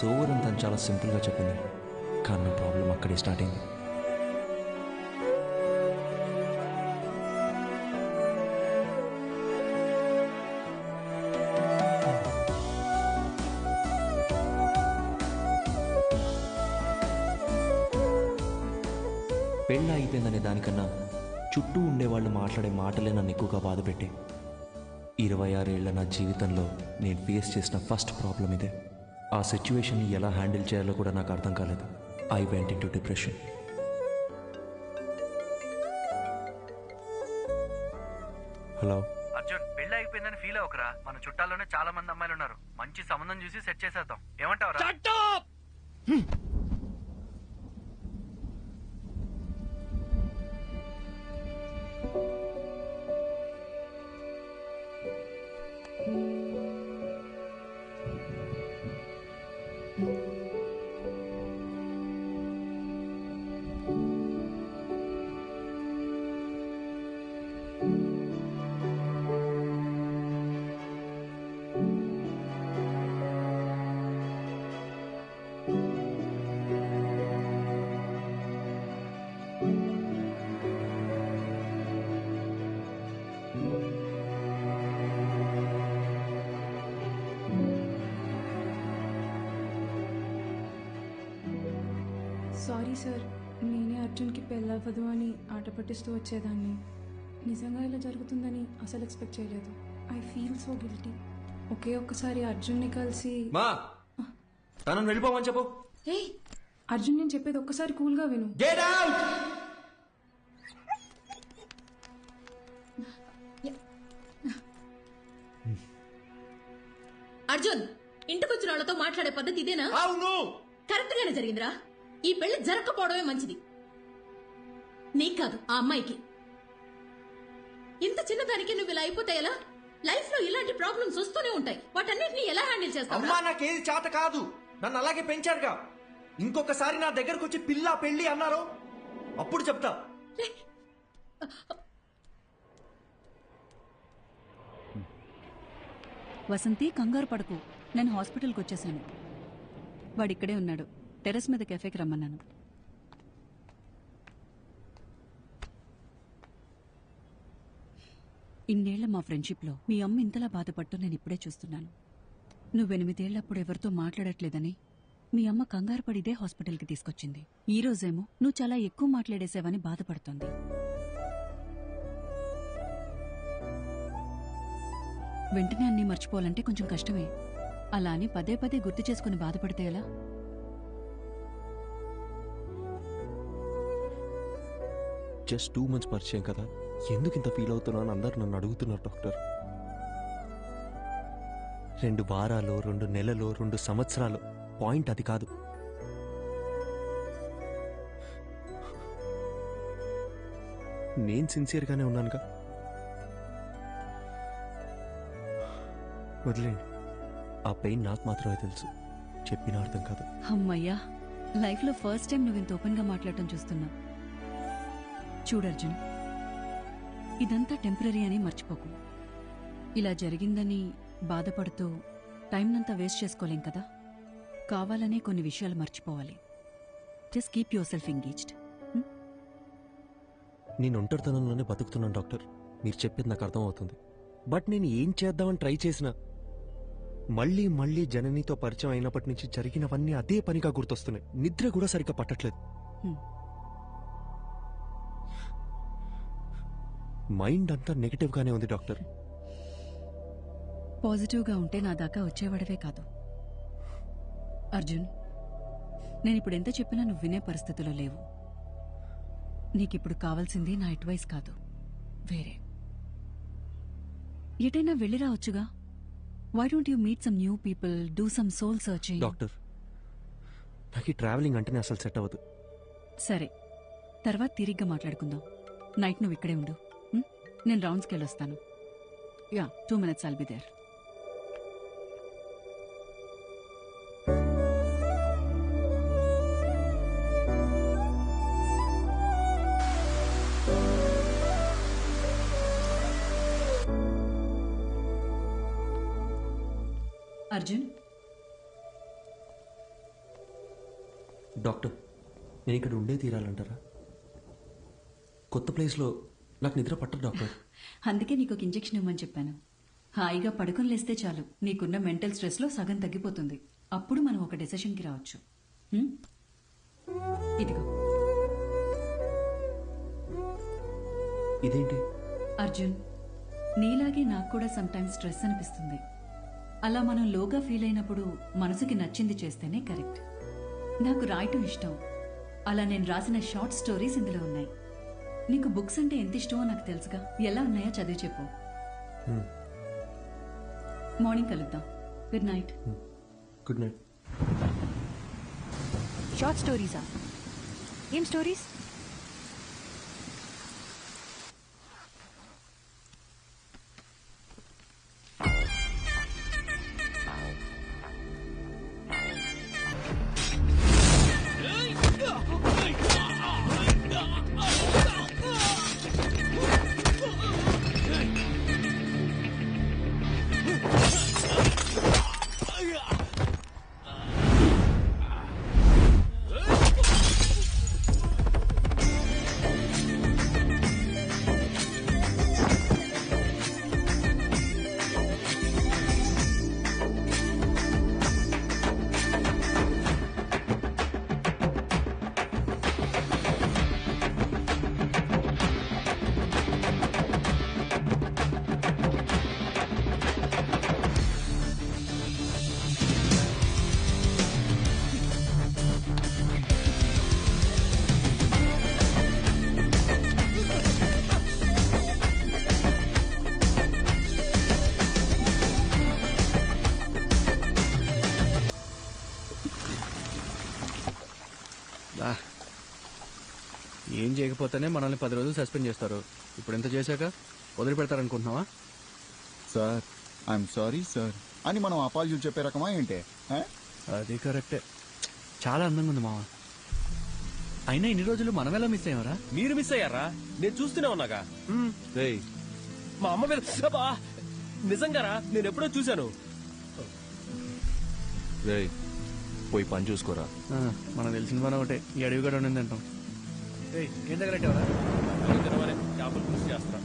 It's over అని తను చాలా సింపుల్గా చెప్పింది, కానీ నా ప్రాబ్లం అక్కడే స్టార్ట్ అయింది. పెళ్ళ అయిపోయిందనే దానికన్నా చుట్టూ ఉండేవాళ్ళు మాట్లాడే మాటలే నన్ను ఎక్కువగా బాధపెట్టి 26 ఏళ్ల నా జీవితంలో నేను ఫేస్ చేసిన ఫస్ట్ ప్రాబ్లం ఇదే. ఆ సిచ్యువేషన్ని ఎలా హ్యాండిల్ చేయాలో కూడా నాకు అర్థం కాలేదు. I went in to depression. Hello Arjun, పెళ్లి అయిపోయిందని ఫీల్ అవ్వకరా. మన చుట్టాల్లోనే చాలా మంది అమ్మాయిలు ఉన్నారు. మంచి సంబంధం చూసి సెట్ చేసేద్దాం. ఏమంటావురా? సారీ సార్, నేనే అర్జున్కి పెళ్ళవ్వదు అని ఆట పట్టిస్తూ వచ్చేదాన్ని. నిజంగా ఇలా జరుగుతుందని అసలు ఎక్స్పెక్ట్ చేయలేదు. I feel so guilty. ఒక్కసారి అర్జున్ని కలిసి మా తనను వెళ్ళిపోమని చెప్పు. అర్జున్, నేను చెప్పేది ఒక్కసారి కూల్గా విను. Get out. అర్జున్, ఇంటికొచ్చిన వాళ్ళతో మాట్లాడే పద్ధతి ఇదేనా? అవును, కరెక్ట్ గానే జరిగిందిరా. ఈ పెళ్లి జరగకపోవడమే మంచిది. నీకు కాదు, ఆ అమ్మాయికి. ఇంత చిన్నదానికి నువ్వు ఇలా అయిపోతే ఎలా? లైఫ్ లో ఇలాంటి ప్రాబ్లమ్స్ వస్తూనే ఉంటాయి. వాటన్నిటిని ఎలా హ్యాండిల్ చేస్తావు? అమ్మా, నాకేది చేత కాదు. నన్ను అలాగే పెంచారుగా. ఇంకొకసారి నా దగ్గరకు వచ్చి పిల్ల పెళ్లి అన్నారు, అప్పుడు చెప్తా. వసంతి, కంగారు పడకు. నేను హాస్పిటల్కి వచ్చేసాను. వాడిక్కడే ఉన్నాడు. టెర్రస్ మీద కెఫేకి రమ్మన్నాను. ఇన్నేళ్ల మా ఫ్రెండ్షిప్లో మీ అమ్మ ఇంతలా బాధపట్టు నేను ఇప్పుడే చూస్తున్నాను. నువ్వు 8 ఏళ్లప్పుడు ఎవరితో మాట్లాడట్లేదని మీ అమ్మ కంగారు పడిదే హాస్పిటల్కి తీసుకొచ్చింది. ఈ రోజేమో నువ్వు చాలా ఎక్కువ మాట్లాడేసావని బాధపడుతోంది. వెంటనే అన్నీ మర్చిపోవాలంటే కొంచెం కష్టమే. అలా అని పదే పదే గుర్తు చేసుకుని బాధపడితే ఎలా? జస్ట్ 2 months పరిచయం కదా, ఎందుకు ఇంత ఫీల్ అవుతున్నాను అందరు నన్ను అడుగుతున్నారు డాక్టర్. 2 వారాలు, 2 నెలలు, 2 సంవత్సరాలు, పాయింట్ అది కాదు. నేను సిన్సియర్గానే ఉన్నానుగా. వదిలేండి, ఆ పెయిన్ నాకు మాత్రమే తెలుసు, చెప్పిన అర్థం కాదు. అమ్మయ్యా, లైఫ్లో ఫస్ట్ టైం నువ్వు ఇంత ఓపెన్గా మాట్లాడటం చూస్తున్నా. చూడర్జున్, ఇదంతా టెంపరీ అని మర్చిపోకు. ఇలా జరిగిందని బాధపడుతూ టైంనంతా వేస్ట్ చేసుకోలేం కదా. కావాలనే కొన్ని విషయాలు మర్చిపోవాలి. Just keep your self engaged. నేను ఒంటరితనంలోనే బతుకుతున్నాను డాక్టర్, మీరు చెప్పేది నాకు అర్థం అవుతుంది. బట్ నేను ఏం చేద్దామని ట్రై చేసినా మళ్ళీ మళ్ళీ జననితో పరిచయం అయినప్పటి నుంచి జరిగినవన్నీ అదే పనిగా గుర్తొస్తున్నాయి. నిద్ర కూడా సరిగ్గా పట్టట్లేదు. మైండ్ అంతా నెగటివ్ గానే ఉంది డాక్టర్. పాజిటివ్గా ఉంటే నా దాకా వచ్చేవాడవే కాదు. అర్జున్, నేనిప్పుడు ఎంత చెప్పినా నువ్వు వినే పరిస్థితిలో లేవు. నీకిప్పుడు కావాల్సింది నా అడ్వైస్ కాదు, వేరే. ఎటైనా వెళ్ళి రావచ్చుగా. Why don't you meet some new people, do some soul searching? Doctor, నాకు ఈ ట్రావెలింగ్ అంటేనే అసలు సెట్ అవ్వదు. సరే, తర్వాత తిరిగ్గా మాట్లాడుకుందాం. నైట్ నువ్వు ఇక్కడే ఉండు. నేను రౌండ్స్కి వెళ్ళొస్తాను. Yeah, 2 minutes I'll be there. Arjun, doctor, నేను ఇక్కడ ఉండే తీరాలంటారా? కొత్త ప్లేస్లో నాకు నిద్ర పట్టదు డాక్టర్. అందుకే నీకు ఒక ఇంజెక్షన్ ఇవ్వమని చెప్పాను. హాయిగా పడుకొని లేస్తే చాలు, నీకున్న మెంటల్ స్ట్రెస్లో సగం తగ్గిపోతుంది. అప్పుడు మనం ఒక డెసిషన్కి రావచ్చు. హ్మ్? ఇదిగో. ఇదేంటి? అర్జున్, నీలాగే నాకు కూడా సమ్టైమ్స్ స్ట్రెస్ అనిపిస్తుంది. అలా మనం లోగా ఫీల్ అయినప్పుడు మనసుకి నచ్చింది చేస్తేనే కరెక్ట్. నాకు రాయటం ఇష్టం. అలా నేను రాసిన షార్ట్ స్టోరీస్ ఇందులో ఉన్నాయి. నీకు బుక్స్ అంటే ఎంత ఇష్టమో నాకు తెలుసుగా. ఎలా ఉన్నాయో చదివి చెప్పు. మార్నింగ్ కలుద్దాం. Good night. Good night. Short స్టోరీసా? ఏం స్టోరీస్? ఏం చేయకపోతేనే మనల్ని 10 రోజులు సస్పెండ్ చేస్తారు. ఇప్పుడు ఎంత చేశాక వదిలిపెడతారనుకుంటున్నావా? సార్, ఐఎమ్ సారీ సార్ అని మనం అపాలజీలు చెప్పే రకమా ఏంటే? అది కరెక్టే. చాలా అందంగా ఉంది మామ. అయినా ఇన్ని రోజులు మనం ఎలా మిస్ అయ్యారా? మీరు మిస్ అయ్యారా? నేను చూస్తూనే ఉన్నాగా. రేయ్, మా అమ్మ మీద అబ్బా! నిజంగారా? నేను ఎప్పుడో చూశాను. రేయ్, పోయి పని చూసుకోరా. మనకు తెలిసిన పని ఒకటే, ఈ అడవి కూడా ఉండింది అంటాం. ఏం తగలెట్టావరా? తినమని చేపలు పులుసు చేస్తా.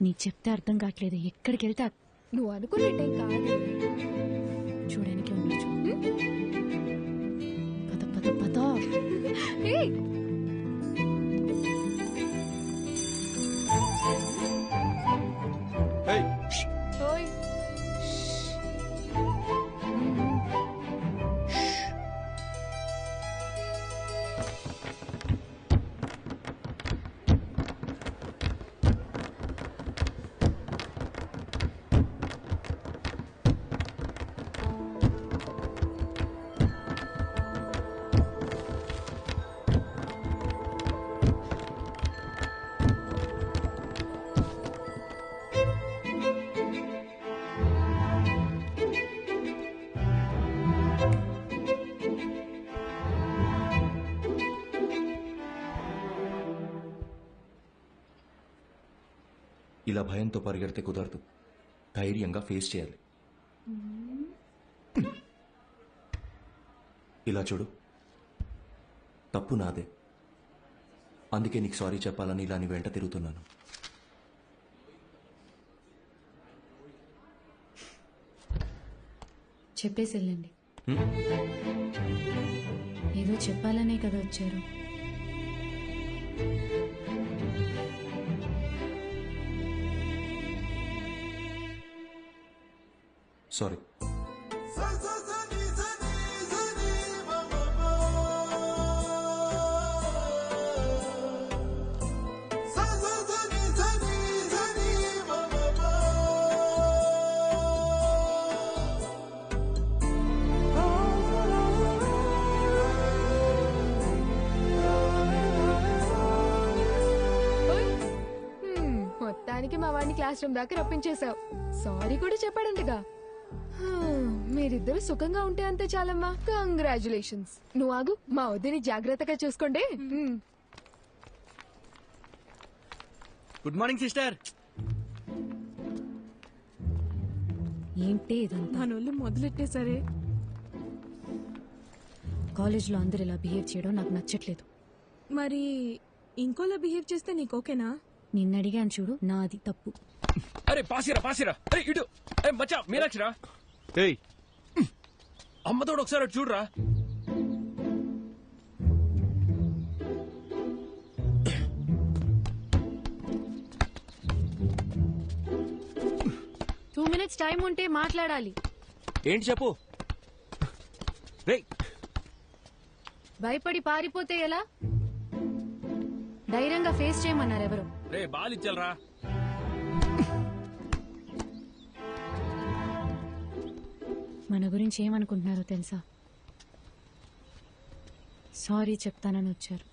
నీకు చెప్తే అర్థం కావట్లేదు. ఎక్కడికి వెళ్తా నువ్వు అనుకున్నట్టే కాదు. చూడడానికి ఉండొచ్చు. పద పద పద. ఏయ్, ఓయ్. ఇలా భయంతో పరిగెడితే కుదరదు. ధైర్యంగా ఫేస్ చేయాలి. ఇలా చూడు, తప్పు నాదే. అందుకే నీకు సారీ చెప్పాలని ఇలా నీ వెంట తిరుగుతున్నాను. చెప్పేసి వెళ్ళండి. ఏదో చెప్పాలనే కదా వచ్చారు. సారీ. ఓయ్. వాడిని క్లాస్ రూమ్ దాకా రప్పించేశావు. సారీ కూడా చెప్పాడంటగా. మీరిద్దరు సుఖంగా ఉంటే అంతే చాలమ్మా. కంగ్రాచులేషన్స్. నువ్వు ఆగు, మా వద్దని జాగ్రత్తగా చూసుకోండి. Good morning sister. ఏంటి ఇదంతా? మనోళ్ళు మొదలెట్టేసరే. కాలేజ్లో అందరు ఇలా బిహేవ్ చేయడం నాకు నచ్చట్లేదు. మరి ఇంకోలా బిహేవ్ చేస్తే నీకు ఓకేనా? నిన్ను అడిగాను చూడు, నాది తప్పు. అరే పాసిరా అరే ఇటు. అరే మచ్చా మీనాక్షిరా. ఏయ్ అమ్మతోడు ఒకసారి అటు చూడరా. టూ మినిట్స్ టైం ఉంటే మాట్లాడాలి. ఏంటి చెప్పు. రేయ్ భయపడి పారిపోతే ఎలా? ధైర్యంగా ఫేస్ చేయమన్నారు ఎవరు? రే బాల్ ఇచ్చాలరా. మన గురించి ఏమనుకుంటున్నారో తెలుసా? సారీ చెప్తానని వచ్చారు.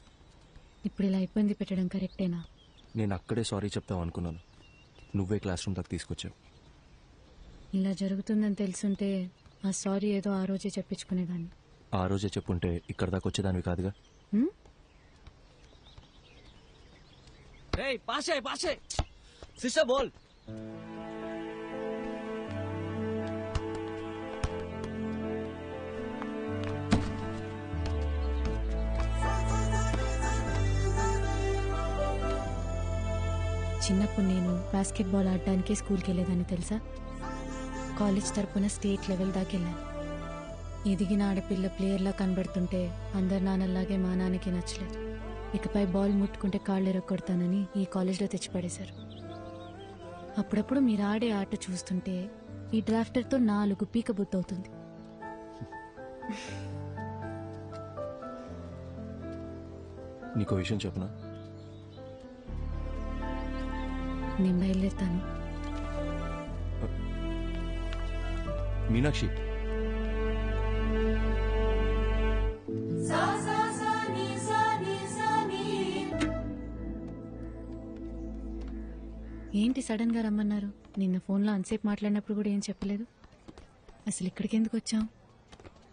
ఇప్పుడు ఇలా ఇబ్బంది పెట్టడం కరెక్టేనా? నేను అక్కడే సారీ చెప్తావు అనుకున్నాను. నువ్వే క్లాస్ రూమ్ దాకా తీసుకొచ్చావు. ఇలా జరుగుతుందని తెలుసుంటే ఆ సారీ ఏదో ఆ రోజే చెప్పించుకునేదాన్ని. ఆ రోజే చెప్పుంటే ఇక్కడ దాకా వచ్చేదానివి కాదుగా. రే పాసే సిస్టర్ బోల్. చిన్నప్పుడు నేను బాస్కెట్బాల్ ఆడడానికి స్కూల్కి వెళ్ళేదాన్ని తెలుసా? కాలేజ్ తరపున స్టేట్ లెవెల్ దాకా వెళ్ళాను. ఎదిగిన ఆడపిల్ల ప్లేయర్లా కనబడుతుంటే అందరు నాన్నలాగే మా నాన్నకి నచ్చలేదు. ఇకపై బాల్ ముట్టుకుంటే కాళ్ళు ఎరగొడతానని ఈ కాలేజ్లో తెచ్చిపడేశారు. అప్పుడప్పుడు మీరు ఆడే ఆట చూస్తుంటే ఈ డ్రాఫ్టర్తో 4 పీక బుద్ధవుతుంది. నీకో విషయం చెప్పనా? నేను బయలుదేరుతాను. మీనాక్షి ఏంటి సడన్ గా రమ్మన్నారు? నిన్న ఫోన్లో అంతసేపు మాట్లాడినప్పుడు కూడా ఏం చెప్పలేదు. అసలు ఇక్కడికి ఎందుకు వచ్చాం?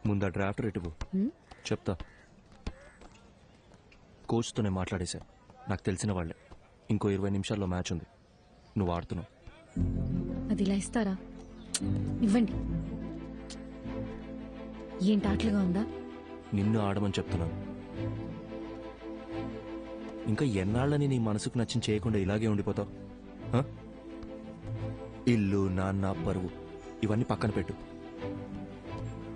ముందా డ్రాఫ్ట్ రేటువు చెప్తా. కోచ్తోనే మాట్లాడేశా. నాకు తెలిసిన వాళ్ళే. ఇంకో 20 నిమిషాల్లో మ్యాచ్ ఉంది. నువ్వు ఆడుతున్నావు. అది ఇలా ఇస్తారా? ఇవ్వండి. ఏంటి ఆటలుగా ఉందా? నిన్ను ఆడమని చెప్తున్నాను. ఇంకా ఎన్నాళ్ళని నీ మనసుకు నచ్చిన చేయకుండా ఇలాగే ఉండిపోతావు? ఇల్లు, నాన్న, పరువు ఇవన్నీ పక్కన పెట్టు.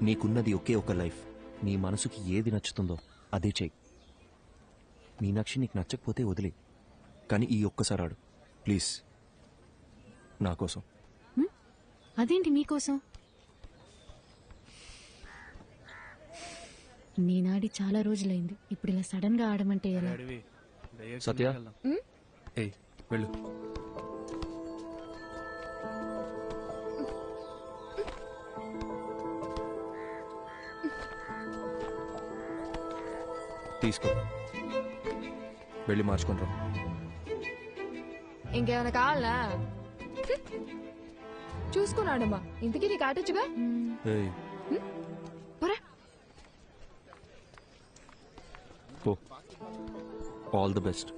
నీకున్నది ఒకే ఒక లైఫ్. నీ మనసుకి ఏది నచ్చుతుందో అదే చెయ్యి. మీనాక్షి నీకు నచ్చకపోతే వదిలే. కానీ ఈ ఒక్కసారి ఆడు ప్లీజ్, నా కోసం. అదేంటి మీకోసం? నేనాడి చాలా రోజులైంది. ఇప్పుడు ఇలా సడన్ గా ఆడమంటే ఎలా? సత్య ఏయ్ వెళ్ళు. తీసుకో, వెళ్ళి మార్చుకుంటాం. ఇంకేమైనా కావాలా? చూసుకున్నాడమ్మా. ఇంతకీ నీకు ఆటొచ్చుగా? పోరా. All the best.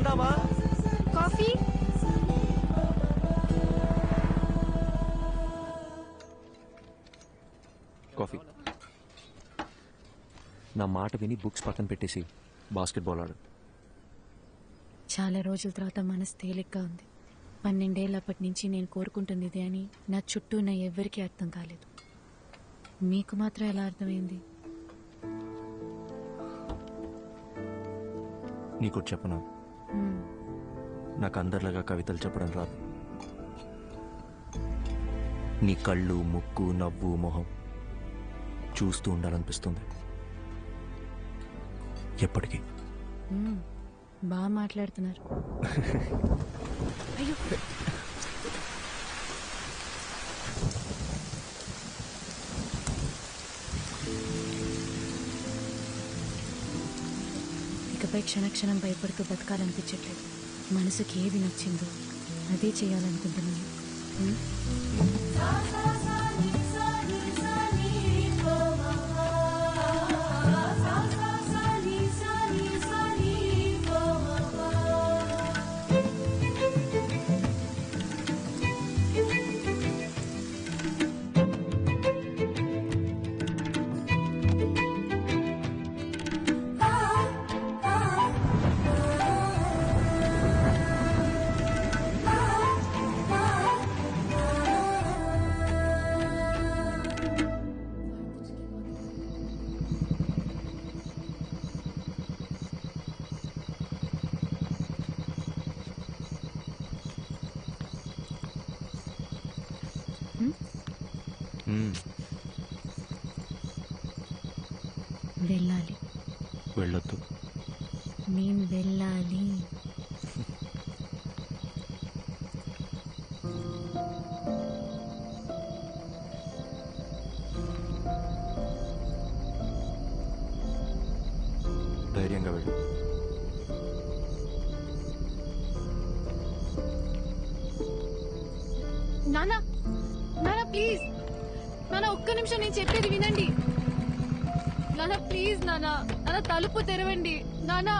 వెళ్దామా? కాఫీ? కాఫీ. నా మాట విని బుక్స్ పక్కన పెట్టేసి బాస్కెట్బాల్ ఆడు. చాలా రోజుల తర్వాత మనసు తేలిగ్గా ఉంది. 12 ఏళ్ళప్పటి నుంచి నేను కోరుకుంటుంది ఇదే అని నా చుట్టూ ఉన్న ఎవ్వరికీ అర్థం కాలేదు. మీకు మాత్రం ఎలా అర్థమైంది? నీకు చెప్పనా, నాకు అందరిలాగా కవితలు చెప్పడం రాదు. నీ కళ్ళు, ముక్కు, నవ్వు, మొహం చూస్తూ ఉండాలనిపిస్తుంది ఎప్పటికీ. బాగా మాట్లాడుతున్నారు. అయ్యో, ఇకపై క్షణక్షణం భయపడుతూ బతకాలనిపించట్లేదు. మనసుకి ఏది నచ్చిందో అదే చేయాలనుకుంటున్నాను. వెళ్ళాలి. వెళ్ళొద్దు. నేను వెళ్ళాలి. ధైర్యంగా వెళ్ళు. నానా, నానా ప్లీజ్, నానా ఒక్క నిమిషం నేను చెప్పేది వినండి. నానా ప్లీజ్, నానా నానా తలుపు తెరవండి. నానా,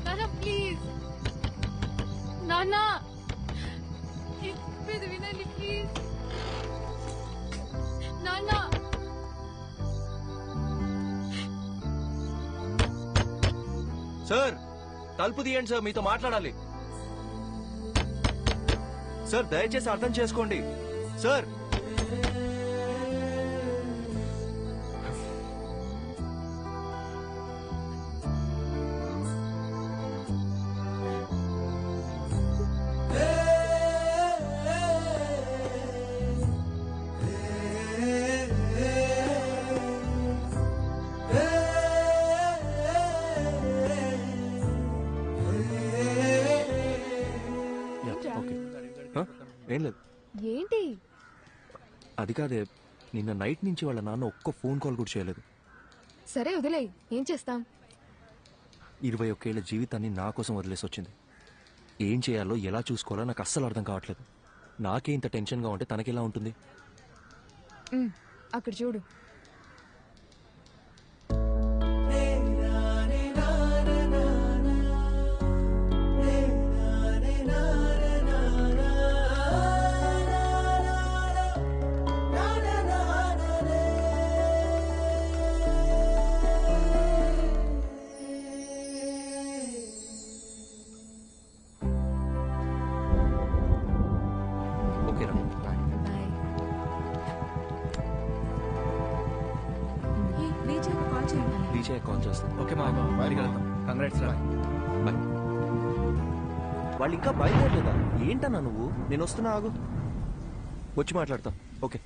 నానా ప్లీజ్, నానా చెప్పేది వినండి ప్లీజ్. నానా, సార్ తలుపు తీయండి సార్, మీతో మాట్లాడాలి. సార్ దయచేసి అర్థం చేసుకోండి సార్. ఏం లేదు. ఏంటి? అది కాదే, నిన్న నైట్ నుంచి వాళ్ళ నాన్న ఒక్క ఫోన్ కాల్ కూడా చేయలేదు. సరే వదిలేయ్, ఏం చేస్తాం. 21 ఏళ్ల జీవితాన్ని నా కోసం వదిలేసి వచ్చింది. ఏం చేయాలో ఎలా చూసుకోవాలో నాకు అస్సలు అర్థం కావట్లేదు. నాకే ఇంత టెన్షన్గా ఉంటే తనకెలా ఉంటుంది? అక్కడ చూడు. కాల్ చేస్తాను. ఓకే మా బయటికి వెళ్తాం. కంగ్రాట్స్ రా. బాయ్. వాళ్ళు ఇంకా బయలుదేరలేదా? ఏంటన్నా నువ్వు? నేను వస్తున్నా, ఆగు, వచ్చి మాట్లాడతా. ఓకే.